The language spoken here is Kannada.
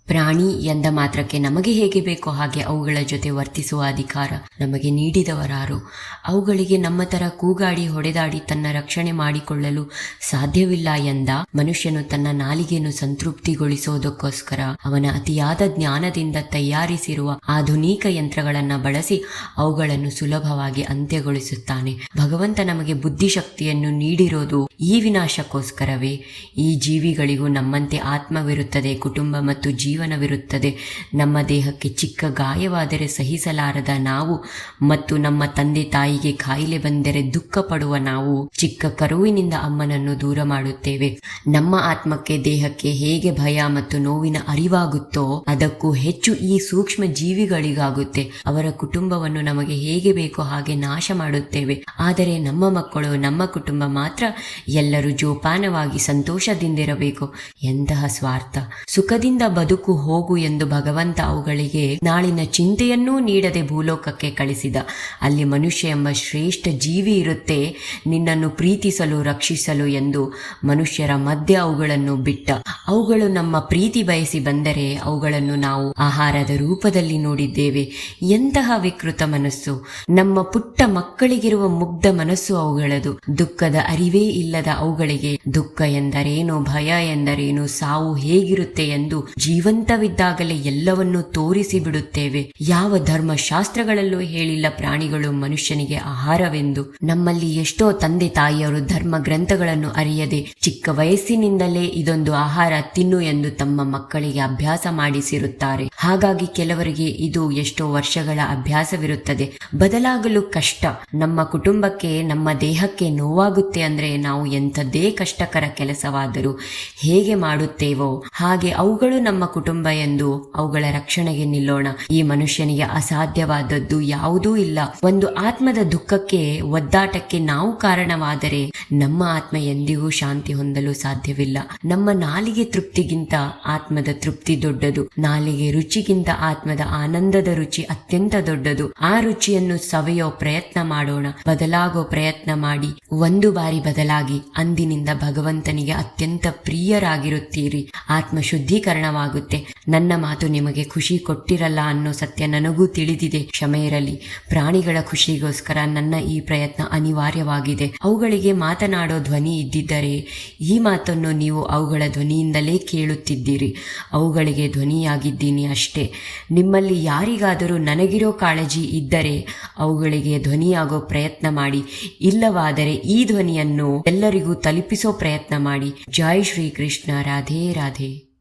ಪ್ರಾಣಿ ಎಂದ ಮಾತ್ರಕ್ಕೆ ನಮಗೆ ಹೇಗೆ ಬೇಕೋ ಹಾಗೆ ಅವುಗಳ ಜೊತೆ ವರ್ತಿಸುವ ಅಧಿಕಾರ ನಮಗೆ ನೀಡಿದವರಾರು? ಅವುಗಳಿಗೆ ನಮ್ಮ ತರ ಕೂಗಾಡಿ ಹೊಡೆದಾಡಿ ತನ್ನ ರಕ್ಷಣೆ ಮಾಡಿಕೊಳ್ಳಲು ಸಾಧ್ಯವಿಲ್ಲ ಎಂದ ಮನುಷ್ಯನು ತನ್ನ ನಾಲಿಗೆಯನ್ನು ಸಂತೃಪ್ತಿಗೊಳಿಸೋದಕ್ಕೋಸ್ಕರ ಅವನ ಅತಿಯಾದ ಜ್ಞಾನದಿಂದ ತಯಾರಿಸಿರುವ ಆಧುನಿಕ ಯಂತ್ರಗಳನ್ನ ಬಳಸಿ ಅವುಗಳನ್ನು ಸುಲಭವಾಗಿ ಅಂತ್ಯಗೊಳಿಸುತ್ತಾನೆ. ಭಗವಂತ ನಮಗೆ ಬುದ್ಧಿಶಕ್ತಿಯನ್ನು ನೀಡಿರೋದು ಈ ವಿನಾಶಕ್ಕೋಸ್ಕರವೇ. ಈ ಜೀವಿಗಳಿಗೂ ನಮ್ಮಂತೆ ಆತ್ಮವಿರುತ್ತದೆ, ಕುಟುಂಬ ಮತ್ತು ಜೀವನವಿರುತ್ತದೆ. ನಮ್ಮ ದೇಹಕ್ಕೆ ಚಿಕ್ಕ ಗಾಯವಾದರೆ ಸಹಿಸಲಾರದ ನಾವು ಮತ್ತು ನಮ್ಮ ತಂದೆ ತಾಯಿಗೆ ಕಾಯಿಲೆ ಬಂದರೆ ದುಃಖ ಪಡುವ ನಾವು ಚಿಕ್ಕ ಕರುವಿನಿಂದ ಅಮ್ಮನನ್ನು ದೂರ ಮಾಡುತ್ತೇವೆ. ನಮ್ಮ ಆತ್ಮಕ್ಕೆ ದೇಹಕ್ಕೆ ಹೇಗೆ ಭಯ ಮತ್ತು ನೋವಿನ ಅರಿವಾಗುತ್ತೋ ಅದಕ್ಕೂ ಹೆಚ್ಚು ಈ ಸೂಕ್ಷ್ಮ ಜೀವಿಗಳಿಗಾಗುತ್ತೆ. ಅವರ ಕುಟುಂಬವನ್ನು ನಮಗೆ ಹೇಗೆ ಬೇಕೋ ಹಾಗೆ ನಾಶ ಮಾಡುತ್ತೇವೆ. ಆದರೆ ನಮ್ಮ ಮಕ್ಕಳು, ನಮ್ಮ ಕುಟುಂಬ ಮಾತ್ರ ಎಲ್ಲರೂ ಜೋಪಾನವಾಗಿ ಸಂತೋಷದಿಂದಿರಬೇಕು. ಎಂತಹ ಸ್ವಾರ್ಥ! ಸುಖದಿಂದ ಬದುಕು ಹೋಗು ಎಂದು ಭಗವಂತ ಅವುಗಳಿಗೆ ನಾಳಿನ ಚಿಂತೆಯನ್ನೂ ನೀಡದೆ ಭೂಲೋಕಕ್ಕೆ ಕಳಿಸಿದ. ಅಲ್ಲಿ ಮನುಷ್ಯ ಎಂಬ ಶ್ರೇಷ್ಠ ಜೀವಿ ಇರುತ್ತೆ, ನಿನ್ನನ್ನು ಪ್ರೀತಿಸಲು, ರಕ್ಷಿಸಲು ಎಂದು ಮನುಷ್ಯರ ಮಧ್ಯೆ ಅವುಗಳನ್ನು ಬಿಟ್ಟ. ಅವುಗಳು ನಮ್ಮ ಪ್ರೀತಿ ಬಯಸಿ ಬಂದರೆ ಅವುಗಳನ್ನು ನಾವು ಆಹಾರದ ರೂಪದಲ್ಲಿ ನೋಡಿದ್ದೇವೆ. ಎಂತಹ ವಿಕೃತ ಮನಸ್ಸು! ನಮ್ಮ ಪುಟ್ಟ ಮಕ್ಕಳಿಗಿರುವ ಮುಗ್ಧ ಮನಸ್ಸು ಅವುಗಳದು. ದುಃಖದ ಅರಿವೇ ಇಲ್ಲದ ಅವುಗಳಿಗೆ ದುಃಖ ಎಂದರೇನು, ಭಯ ಎಂದರೇನು, ಸಾವು ಹೇಗಿರುತ್ತೆ ಎಂದು ಜೀವಂತವಿದ್ದಾಗಲೇ ಎಲ್ಲವನ್ನೂ ತೋರಿಸಿ ಬಿಡುತ್ತೇವೆ. ಯಾವ ಧರ್ಮಶಾಸ್ತ್ರಗಳಲ್ಲೂ ಹೇಳಿಲ್ಲ ಪ್ರಾಣಿಗಳು ಮನುಷ್ಯನಿಗೆ ಆಹಾರವೆಂದು. ನಮ್ಮಲ್ಲಿ ಎಷ್ಟೋ ತಂದೆ ತಾಯಿಯರು ಧರ್ಮ ಗ್ರಂಥಗಳನ್ನು ಅರಿಯದೆ ಚಿಕ್ಕ ವಯಸ್ಸಿನಿಂದಲೇ ಇದೊಂದು ಆಹಾರ ತಿನ್ನು ಎಂದು ತಮ್ಮ ಮಕ್ಕಳಿಗೆ ಅಭ್ಯಾಸ ಮಾಡಿಸಿರುತ್ತಾರೆ. ಹಾಗಾಗಿ ಕೆಲವರಿಗೆ ಇದು ಎಷ್ಟೋ ವರ್ಷಗಳ ಅಭ್ಯಾಸವಿರುತ್ತದೆ, ಬದಲಾಗಲು ಕಷ್ಟ. ನಮ್ಮ ಕುಟುಂಬಕ್ಕೆ, ನಮ್ಮ ದೇಹಕ್ಕೆ ನೋವಾಗುತ್ತೆ ಅಂದ್ರೆ ನಾವು ಎಂಥದ್ದೇ ಕಷ್ಟಕರ ಕೆಲಸವಾದರೂ ಹೇಗೆ ಮಾಡುತ್ತೇವೋ ಹಾಗೆ ಅವುಗಳು ನಮ್ಮ ಕುಟುಂಬ ಎಂದು ಅವುಗಳ ರಕ್ಷಣೆಗೆ ನಿಲ್ಲೋಣ. ಈ ಮನುಷ್ಯನಿಗೆ ಅಸಾಧ್ಯವಾದದ್ದು ಯಾವುದೂ ಇಲ್ಲ. ಒಂದು ಆತ್ಮದ ದುಃಖಕ್ಕೆ, ಒದ್ದಾಟಕ್ಕೆ ನಾವು ಕಾರಣವಾದರೆ ನಮ್ಮ ಆತ್ಮ ಎಂದಿಗೂ ಶಾಂತಿ ಹೊಂದಲು ಸಾಧ್ಯವಿಲ್ಲ. ನಮ್ಮ ನಾಲಿಗೆ ತೃಪ್ತಿಗಿಂತ ಆತ್ಮದ ತೃಪ್ತಿ ದೊಡ್ಡದು. ನಾಲಿಗೆ ರುಚಿಗಿಂತ ಆತ್ಮದ ಆನಂದದ ರುಚಿ ಅತ್ಯಂತ ದೊಡ್ಡದು. ಆ ರುಚಿಯನ್ನು ಸವಿಯೋ ಪ್ರಯತ್ನ ಮಾಡೋಣ. ಬದಲಾಗೋ ಪ್ರಯತ್ನ ಮಾಡಿ. ಒಂದು ಬಾರಿ ಬದಲಾಗಿ ಅಂದಿನಿಂದ ಭಗವಂತನಿಗೆ ಅತ್ಯಂತ ಪ್ರಿಯರಾಗಿರುತ್ತೀರಿ. ಆತ್ಮ ಶುದ್ಧೀಕರಣವಾಗುತ್ತೆ. ನನ್ನ ಮಾತು ನಿಮಗೆ ಖುಷಿ ಕೊಟ್ಟಿರಲ್ಲ ಅನ್ನೋ ಸತ್ಯ ನನಗೂ ತಿಳಿದಿದೆ, ಕ್ಷಮೆ ಇರಲಿ. ಪ್ರಾಣಿಗಳ ಖುಷಿಗೋಸ್ಕರ ನನ್ನ ಈ ಪ್ರಯತ್ನ ಅನಿವಾರ್ಯವಾಗಿದೆ. ಅವುಗಳಿಗೆ ಮಾತನಾಡೋ ಧ್ವನಿ ಇದ್ದಿದ್ದರೆ ಈ ಮಾತನ್ನು ನೀವು ಅವುಗಳ ಧ್ವನಿಯಿಂದಲೇ ಕೇಳುತ್ತಿದ್ದೀರಿ. ಅವುಗಳಿಗೆ ಧ್ವನಿಯಾಗಿದ್ದೀನಿ ಅಷ್ಟೇ. ನಿಮ್ಮಲ್ಲಿ ಯಾರಿಗಾದರೂ ನನಗಿರೋ ಕಾಳಜಿ ಇದ್ದರೆ ಅವುಗಳಿಗೆ ಧ್ವನಿಯಾಗೋ ಪ್ರಯತ್ನ ಮಾಡಿ. ಇಲ್ಲವಾದರೆ ಈ ಧ್ವನಿಯನ್ನು ಎಲ್ಲರಿಗೂ ತಲುಪಿಸೋ ಪ್ರಯತ್ನ ಮಾಡಿ. ಜೈ ಶ್ರೀ ಕೃಷ್ಣ. ರಾಧೇ ರಾಧೇ.